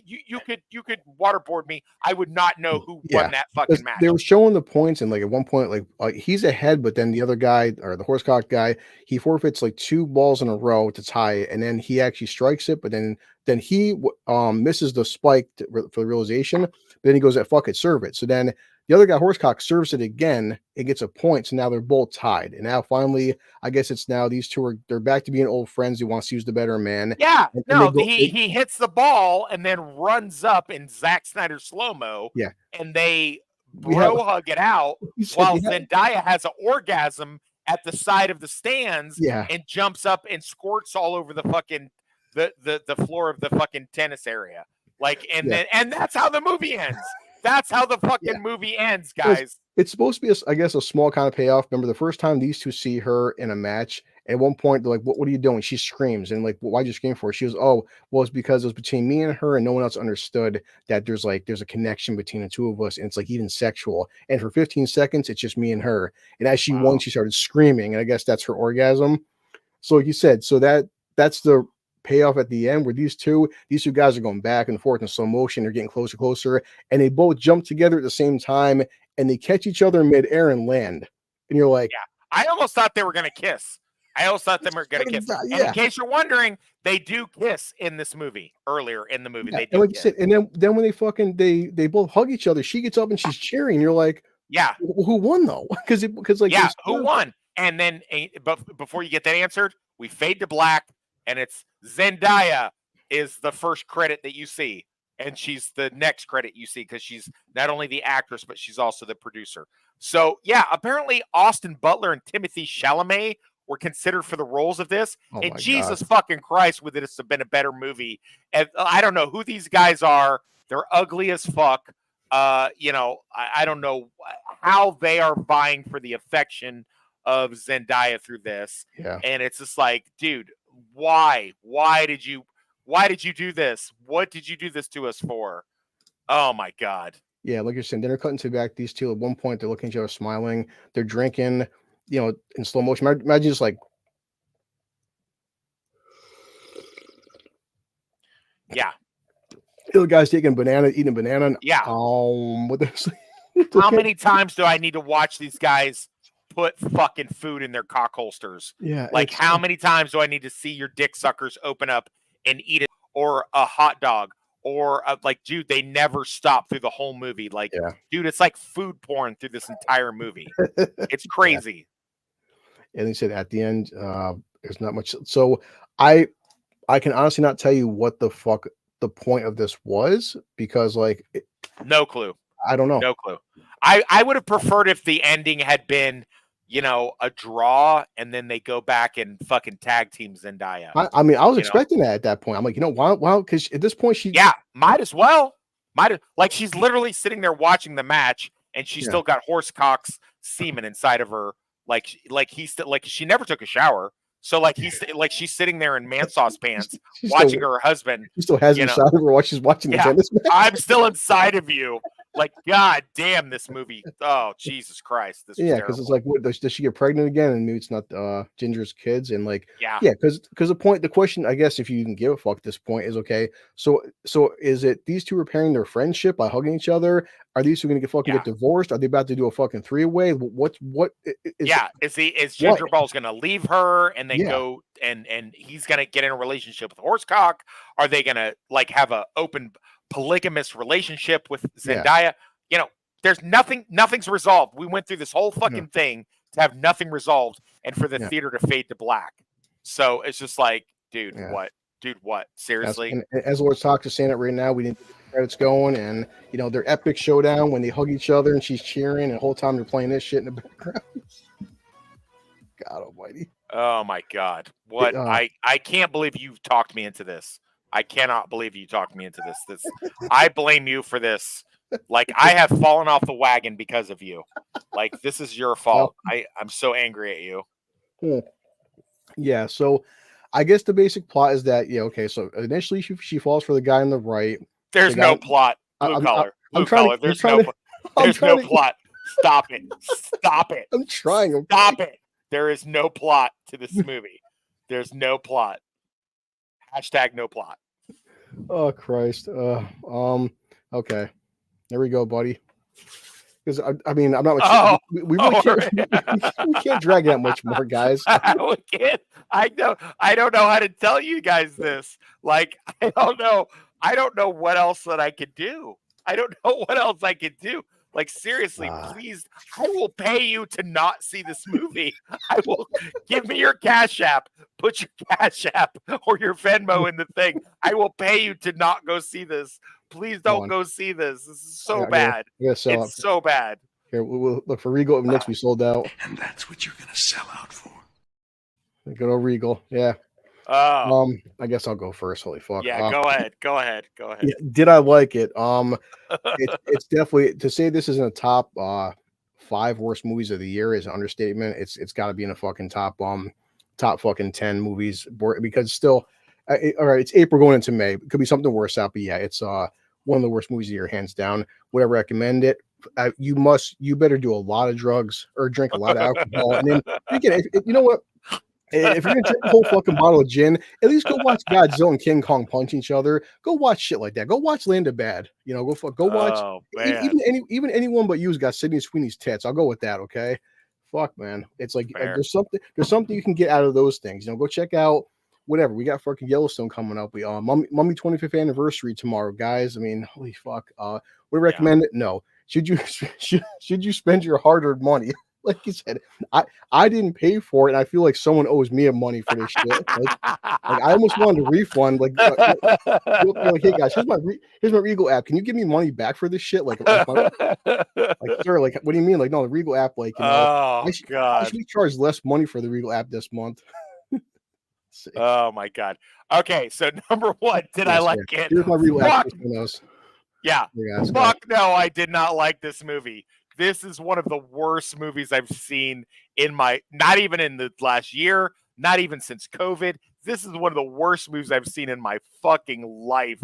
You could waterboard me. I would not know who won that fucking match. They were showing the points, and like at one point, like he's ahead, but then the other guy, or the Horsecock guy, he forfeits like 2 balls in a row to tie it, and then he actually strikes it, but then he misses the spike for the realization. But then he goes, fuck it, serve it. So then the other guy, Horsecock, serves it again. It gets a point. So now they're both tied. And now finally, I guess it's now these two they're back to being old friends. He wants to use the better man. Yeah. He hits the ball and then runs up in Zack Snyder slow-mo. Yeah. And they hug it out while Zendaya has an orgasm at the side of the stands and jumps up and squirts all over the fucking the floor of the fucking tennis area. Like, and that's how the movie ends. That's how the fucking movie ends, guys. It's supposed to be, I guess, a small kind of payoff. Remember, the first time these two see her in a match, At one point, they're like, what are you doing? She screams, and like, why'd you scream for? She goes, oh, well, it's because it was between me and her, and no one else understood that there's a connection between the two of us, and it's like even sexual. And for 15 seconds, it's just me and her. And as she won, she started screaming, and I guess that's her orgasm. So like you said, so that's the payoff at the end, where these two guys are going back and forth in slow motion. They're getting closer, and they both jump together at the same time, and they catch each other midair and land. And you're like, yeah, I almost thought they were gonna kiss. I almost thought they were gonna kiss. Yeah. And in case you're wondering, they do kiss in this movie. Earlier in the movie, Yeah. they do. And like kiss. you said, and then when they both hug each other, she gets up and she's cheering. You're like, yeah, who won though? Because like, yeah, who won? And then, but before you get that answered, we fade to black, and it's Zendaya is the first credit that you see, and she's the next credit you see because she's not only the actress but she's also the producer. So yeah, apparently Austin Butler and Timothy Chalamet were considered for the roles of this, and Jesus fucking Christ, would this have been a better movie? And I don't know who these guys are. They're ugly as fuck. You know, I don't know how they are vying for the affection of Zendaya through this. Yeah. And it's just like, dude, why did you do this? What did you do this to us for? Oh my God. Yeah, like you're saying, then they're cutting to back. These two at one point, they're looking at each other, smiling. They're drinking, you know, in slow motion. Imagine just like, yeah, the guy's taking a banana, eating a banana. And, yeah. What this? How many times do I need to watch these guys put fucking food in their cock holsters? Yeah. Like, how many times do I need to see your dick suckers open up and eat it, or a hot dog, or like, dude, they never stop through the whole movie. Like, dude, it's like food porn through this entire movie. It's crazy. And they said at the end, there's not much. So I can honestly not tell you what the fuck the point of this was, because like, no clue. I don't know. No clue. I would have preferred if the ending had been, you know, a draw, and then they go back and fucking tag team Zendaya. I mean, I was expecting that at that point. I'm like, you know, why? Because at this point, might as well. Like, she's literally sitting there watching the match, and she's still got horsecock's semen inside of her. Like she never took a shower. So like she's sitting there in man sauce pants watching her husband. She still has inside of her while she's watching the tennis match. I'm still inside of you. Like, God damn, this movie. Oh, Jesus Christ. This because it's like, what, does she get pregnant again? And maybe it's not Ginger's kids. And like, because the question, I guess, if you can give a fuck at this point, is okay. So is it these two repairing their friendship by hugging each other? Are these two going to get divorced? Are they about to do a fucking 3-way? What is Ginger Ball's going to leave her and then go and he's going to get in a relationship with Horsecock? Are they going to like have a open polygamous relationship with Zendaya? You know, there's nothing's resolved. We went through this whole fucking thing to have nothing resolved and for the theater to fade to black. So it's just like, dude, what? Dude, what? Seriously? As Lord Talks is saying it right now, we didn't get the credits going, and you know, their epic showdown when they hug each other and she's cheering, and the whole time they're playing this shit in the background. God almighty. Oh my God. What? I can't believe you talked me into this. I cannot believe you talked me into this. I blame you for this. Like, I have fallen off the wagon because of you. Like, this is your fault. I'm so angry at you. Yeah, so I guess the basic plot is that, so initially she falls for the guy on the right. There's no plot. Blue collar. There's no plot. Stop it. Stop it. I'm trying. Stop it. There is no plot to this movie. There's no plot. Hashtag no plot. Oh Christ. Okay. There we go, buddy. Because I mean, I'm not much. We really can't. We can't drag that much more, guys. We can't. I don't know how to tell you guys this. Like, I don't know what else that I could do. I don't know what else I could do. Like, seriously, please, I will pay you to not see this movie. I will give me your Cash App. Put your Cash App or your Venmo in the thing. I will pay you to not go see this. Please don't go see this. This is so bad. It's so bad. Here, we'll look for Regal. Next, we sold out. And that's what you're going to sell out for. Good old Regal. Yeah. I guess I'll go first. Holy fuck. Yeah, go ahead. Yeah, did I like it? It's definitely, to say this is in the top 5 worst movies of the year is an understatement. It's got to be in the fucking top top fucking 10 movies because still, all right, it's April going into May. It could be something worse out, but yeah, it's one of the worst movies of the year, hands down. Would I recommend it? You better do a lot of drugs or drink a lot of alcohol, and then you know what? If you're gonna drink a whole fucking bottle of gin, at least go watch Godzilla and King Kong punch each other. Go watch shit like that. Go watch Land of Bad. You know, go watch. Oh, man. Even anyone but you's got Sydney Sweeney's tits. I'll go with that. Okay, fuck, man. It's like there's something you can get out of those things. You know, go check out whatever we got. Fucking Yellowstone coming up. We Mummy 25th anniversary tomorrow, guys. I mean, holy fuck. Would I recommend it? No. Should you spend your hard-earned money? Like you said, I didn't pay for it, and I feel like someone owes me money for this shit. Like I almost wanted a refund. Like, hey guys, here's my Regal app. Can you give me money back for this shit? Like sir, like, what do you mean? Like, no, the Regal app. Like, you know, oh God, I should charge less money for the Regal app this month. Oh my God. Okay, so number one, did I like it? Here's my Regal app. Yeah. Fuck no, I did not like this movie. This is one of the worst movies I've seen in not even in the last year, not even since COVID. This is one of the worst movies I've seen in my fucking life.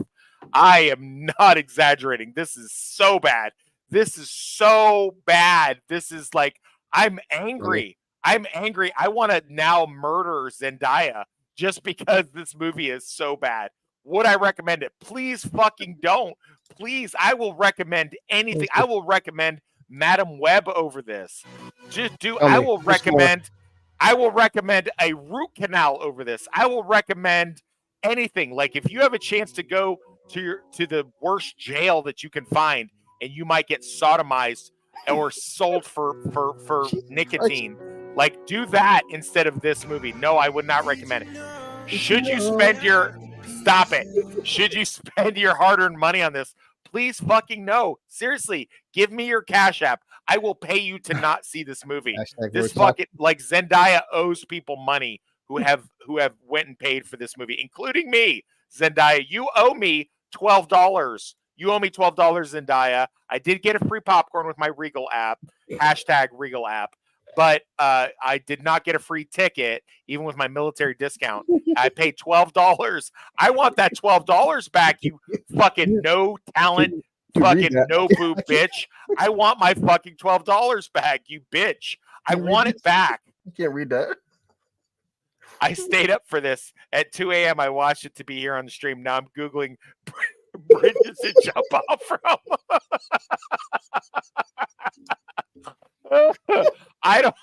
I am not exaggerating. This is so bad. This is so bad. This is like, I'm angry. I'm angry. I want to now murder Zendaya just because this movie is so bad. Would I recommend it? Please fucking don't. Please, I will recommend anything. I will recommend Madam Web over this. I will recommend a root canal over this. I will recommend anything. Like, if you have a chance to go to the worst jail that you can find, and you might get sodomized or sold for nicotine, like, do that instead of this movie. No, I would not recommend it. Should you spend your hard-earned money on this? Please fucking no. Seriously, give me your Cash App. I will pay you to not see this movie. This fucking, like, Zendaya owes people money who have went and paid for this movie, including me. Zendaya, you owe me $12. You owe me $12, Zendaya. I did get a free popcorn with my Regal app, #Regal app, but I did not get a free ticket, even with my military discount. I paid $12. I want that $12 back, you fucking no talent, fucking no boob bitch. I want my fucking $12 back, you bitch. I want it back. You can't read that. I stayed up for this at 2 a.m. I watched it to be here on the stream. Now I'm Googling bridges to jump off from. I don't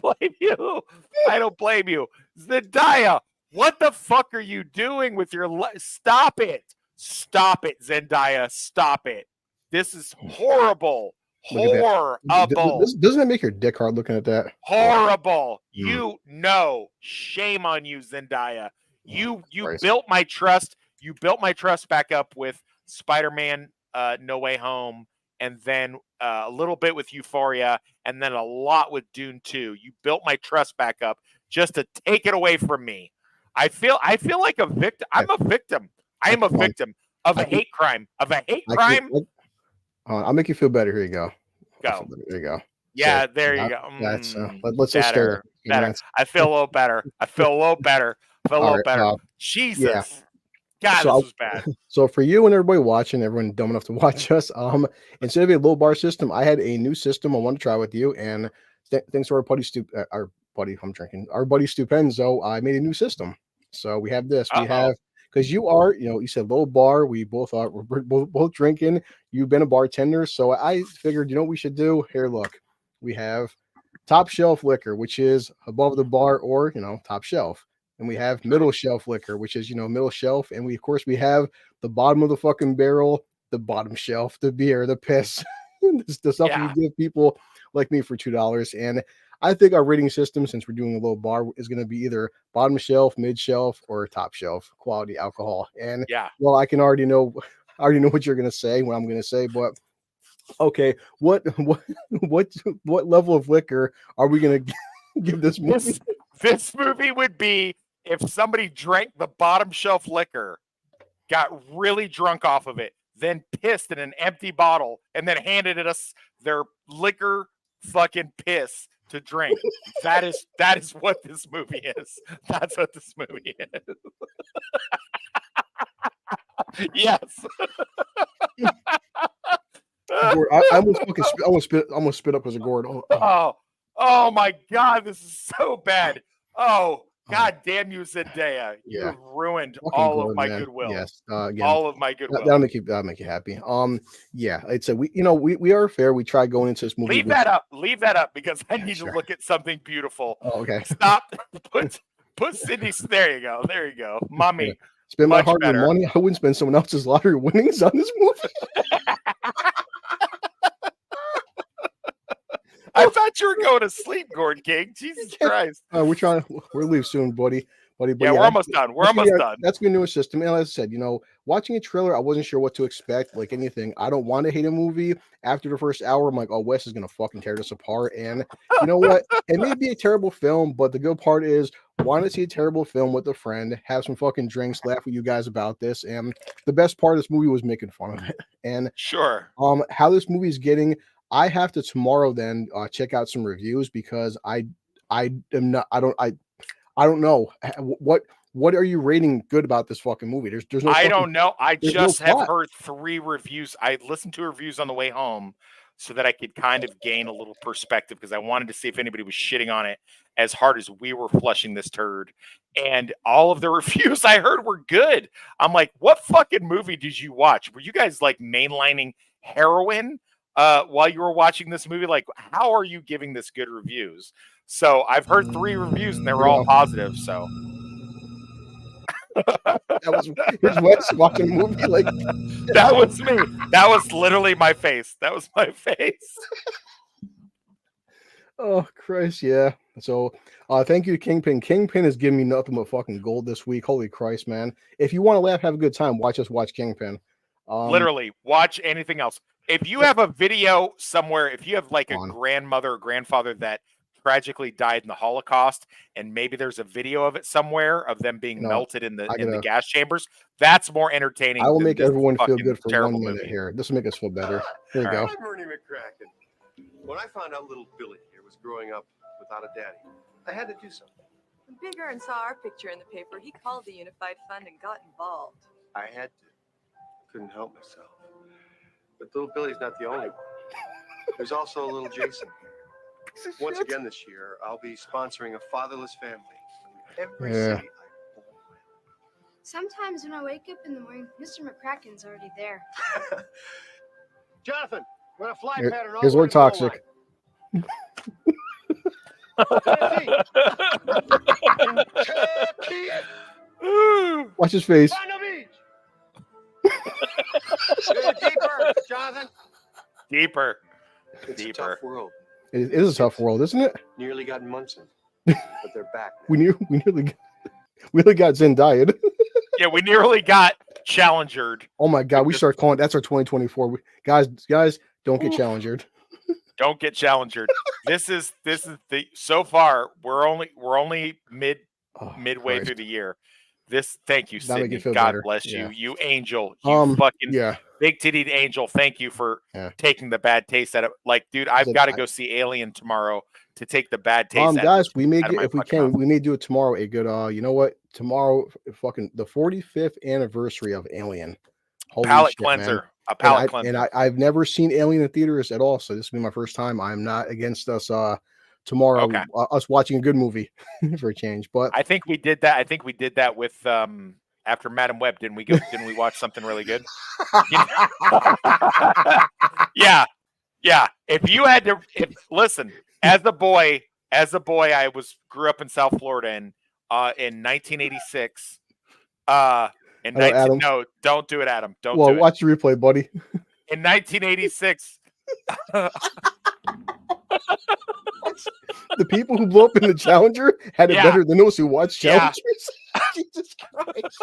blame you. I don't blame you. Zendaya, what the fuck are you doing with your Stop it. Stop it, Zendaya. Stop it. This is horrible. Horrible. Doesn't it make your dick hard looking at that? Horrible. You know. Shame on you, Zendaya. You built my trust. You built my trust back up with Spider-Man No Way Home, and then a little bit with Euphoria, and then a lot with Dune 2. You built my trust back up just to take it away from me. I feel like a victim. I'm a victim. I am a victim of a hate crime. I'll make you feel better. Here you go. Go. There you go. Yeah, there you go. That's let's just start. Better. I feel a little better. I feel a little better. Jesus. Yeah. God, this was bad. So for you and everybody watching, everyone dumb enough to watch us, instead of a low bar system, I had a new system I want to try with you. And thanks to our buddy Stupenzo, I made a new system. So we have this. We have, because you are, you said low bar. We both are. We're both drinking. You've been a bartender, so I figured, what we should do here. Look, we have top shelf liquor, which is above the bar, or top shelf, and we have middle shelf liquor, which is middle shelf, and we have the bottom of the fucking barrel, the bottom shelf, the beer, the piss, the stuff you give people like me for $2. And I think our rating system, since we're doing a low bar, is going to be either bottom shelf, mid shelf, or top shelf quality alcohol. And well, I already know what you're going to say, what I'm going to say, but okay, what level of liquor are we going to give this movie? This movie would be if somebody drank the bottom shelf liquor, got really drunk off of it, then pissed in an empty bottle, and then handed us their liquor fucking piss to drink. That is what this movie is. That's what this movie is. Yes. Gord, I almost spit up as a gourd. Oh my God, this is so bad. Oh, God damn you, Zendaya. Yeah. You've ruined Fucking all of gourd, my man. goodwill. Yes. Again, All of my goodwill. that'll make you happy. Yeah, it's a we are fair. We tried going into this movie. Leave that up. Leave that up because I need Sure. to look at something beautiful. Oh, okay. Stop. Put Sydney. There you go. There you go. Mommy. Yeah. Spend my much hard-earned better. money. I wouldn't spend someone else's lottery winnings on this movie. I thought you were going to sleep, Gordon King. Jesus Christ. We're leave soon, buddy. But Yeah, we're almost done. We're almost done. That's my newest system. And as I said, watching a trailer, I wasn't sure what to expect. Like anything, I don't want to hate a movie. After the first hour, I'm like, oh, Wes is gonna fucking tear this apart. And you know what? It may be a terrible film, but the good part is, want to see a terrible film with a friend, have some fucking drinks, laugh with you guys about this. And the best part of this movie was making fun of it. And Sure. how this movie is getting, I have to tomorrow then check out some reviews because I don't know what are you rating good about this fucking movie. There's no I don't know. I there's just no have plot. heard 3 reviews. I listened to reviews on the way home so that I could kind of gain a little perspective because I wanted to see if anybody was shitting on it as hard as we were flushing this turd. And all of the reviews I heard were good. I'm like, what fucking movie did you watch? Were you guys like mainlining heroin while you were watching this movie? Like, how are you giving this good reviews? So I've heard 3 reviews and they were all positive. So Here's Wes watching a movie like that was me. That was literally my face. That was my face. Oh Christ, yeah. So thank you to Kingpin. Kingpin is giving me nothing but fucking gold this week. Holy Christ, man. If you want to laugh, have a good time, watch Kingpin. Literally, watch anything else. If you have a video somewhere, if you have like a grandmother or grandfather that tragically died in the Holocaust, and maybe there's a video of it somewhere of them being melted in the gas chambers, that's more entertaining. I will make everyone feel fucking good for 1 terrible minute movie. here. This will make us feel better. Here we go. I'm Ernie McCracken. When I found out little Billy here was growing up without a daddy, I had to do something. When Big Ern saw our picture in the paper, he called the Unified Fund and got involved. I had to. Couldn't help myself. But little Billy's not the only one. There's also little Jason. Once again this year, I'll be sponsoring a fatherless family. Every city. Sometimes when I wake up in the morning, Mr. McCracken's already there. Jonathan, we're gonna fly pattern all Here's the way Lord to goal Toxic. line. Watch his face. Find the beach. Deeper, Jonathan. Deeper. It's Deeper. a tough world. It is a tough world, isn't it? Nearly got Munson, but they're back. We nearly got Zendaya. Yeah, we nearly got challengered. Oh my god, we start calling that's our 2024. Guys, don't get challengered. Don't get challengered. This is the so far we're only midway Christ. through the year. Thank you, That'll make Sydney. you feel God better. bless Yeah. you angel. You fucking yeah. big titted angel. Thank you for taking the bad taste out of like, dude. I've got to go see Alien tomorrow to take the bad taste. out Guys, we may out of get, my if we fucking can, mouth. we may do it tomorrow. A good you know what? Tomorrow, fucking the 45th anniversary of Alien. Holy palate shit, man. cleanser. A palate cleanser. And I've never seen Alien in theaters at all, so this will be my first time. I'm not against us tomorrow us watching a good movie for a change. But I think we did that. I think we did that with after Madam Web. Didn't we watch something really good? Yeah. If you had to listen, as a boy, I grew up in South Florida in 1986. No, don't do it, Adam. Don't do it. Watch the replay, buddy. In 1986. The people who blew up in the Challenger had it better than those who watched Challengers. Jesus Christ.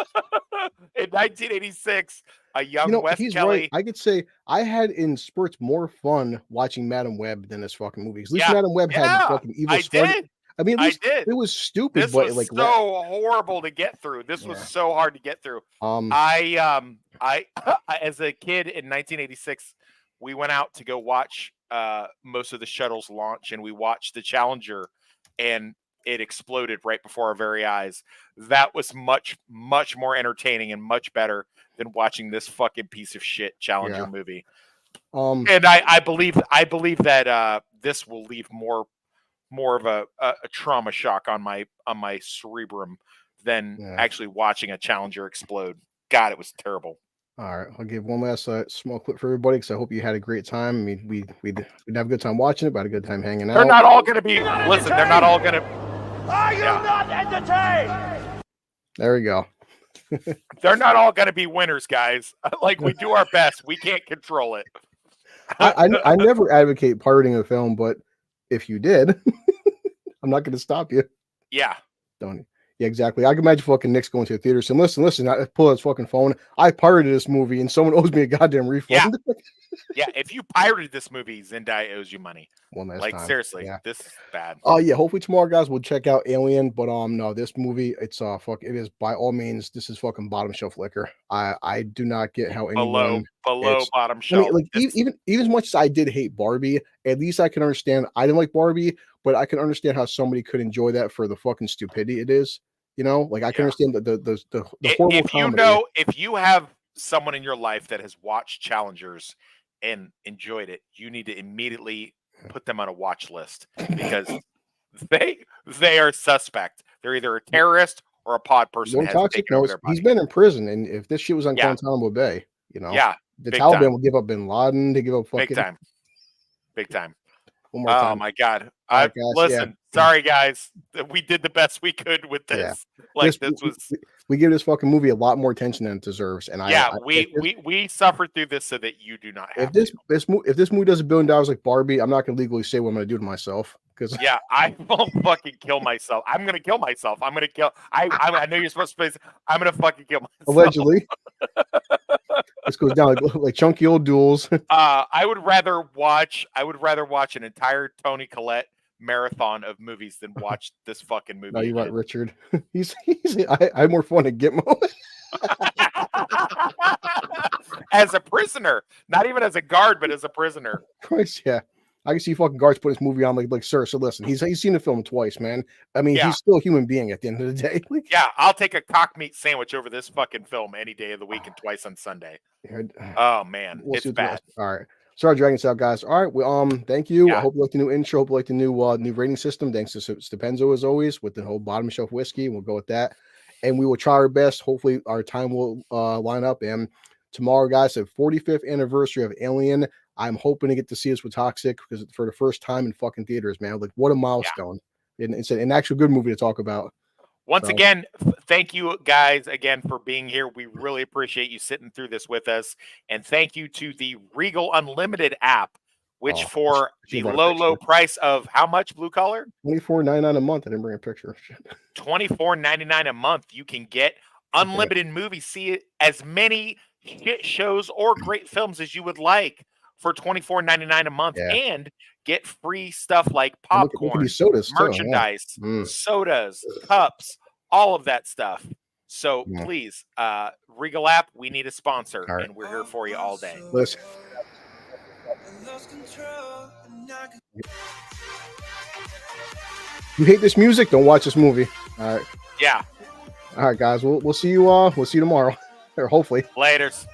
In 1986, a young Wes he's Kelly. right. I could say I had in spurts more fun watching Madam Web than this fucking movie. At least Madam Web had fucking evil story. Did. I mean, at least did. It was stupid, This but was like so horrible to get through. This was so hard to get through. I as a kid in 1986, we went out to go watch most of the shuttles launch and we watched the Challenger and it exploded right before our very eyes. That was much, much more entertaining and much better than watching this fucking piece of shit Challenger movie. And I believe that this will leave more of a trauma shock on my cerebrum than actually watching a Challenger explode. God, it was terrible. All right, I'll give one last small clip for everybody because I hope you had a great time. I mean, we'd have a good time watching it, but had a good time hanging out. They're not all going to be. Listen, they're not all going to. Are you not entertained? There we go. They're not all going to be winners, guys. Like, we do our best. We can't control it. I never advocate pirating a film, but if you did, I'm not going to stop you. Yeah. Don't. Yeah, exactly. I can imagine fucking Nick's going to the theater saying, listen, I pull out his fucking phone. I pirated this movie and someone owes me a goddamn refund. Yeah, if you pirated this movie, Zendaya owes you money. One last like, time. seriously, this is bad. Oh, yeah, hopefully tomorrow, guys, we'll check out Alien, but no, this movie, it is by all means, this is fucking bottom shelf liquor. I do not get how anyone... Below bottom shelf. I mean, like, even as much as I did hate Barbie, at least I can understand, I didn't like Barbie, but I can understand how somebody could enjoy that for the fucking stupidity it is. You know, like I can understand the horrible comedy. If you have someone in your life that has watched Challengers and enjoyed it, you need to immediately put them on a watch list because they are suspect. They're either a terrorist or a pod person. Toxic knows he's been in prison, and if this shit was on Guantanamo Bay, you know, the Taliban will give up Bin Laden. They give up fucking big time. One more time. Oh my God! Listen, sorry guys, we did the best we could with this. Like this was. We give this fucking movie a lot more attention than it deserves, and we suffered through this so that you do not have. If this movie does $1 billion like Barbie, I'm not going to legally say what I'm going to do to myself. Because I will fucking kill myself. I'm going to kill myself. I'm going to kill. I know you're supposed to say. I'm going to fucking kill myself. Allegedly. This goes down like chunky old duels. I would rather watch an entire Toni Collette marathon of movies than watch this fucking movie. No, you're right, Richard. I had more fun at Gitmo. As a prisoner, not even as a guard, but as a prisoner. Christ, yeah. I can see fucking guards put this movie on like sir. So listen, he's seen the film twice, man. I mean, he's still a human being at the end of the day. I'll take a cock meat sandwich over this fucking film any day of the week and twice on Sunday. Oh man, it's bad. All right. Sorry, dragging this out, guys. All right. Well, thank you. I hope you like the new intro. Hope you like the new rating system. Thanks to Stupenzo as always with the whole bottom shelf whiskey. We'll go with that, and we will try our best. Hopefully, our time will line up. And tomorrow, guys, the 45th anniversary of Alien. I'm hoping to get to see this with Toxic because for the first time in fucking theaters, man. Like, what a milestone! And it's an actual good movie to talk about. Once again, thank you guys again for being here. We really appreciate you sitting through this with us. And thank you to the Regal Unlimited app, which for the low price of how much, Blue Collar? $24.99 a month. I didn't bring a picture. $24.99 a month. You can get unlimited movies, see as many hit shows or great films as you would like for $24.99 a month and get free stuff like popcorn, merchandise, sodas, cups, all of that stuff. So please, Regal app, we need a sponsor, and we're here for you all day. Listen. You hate this music? Don't watch this movie. All right. Yeah. All right, guys. We'll see you. We'll see you tomorrow, or hopefully. Laters.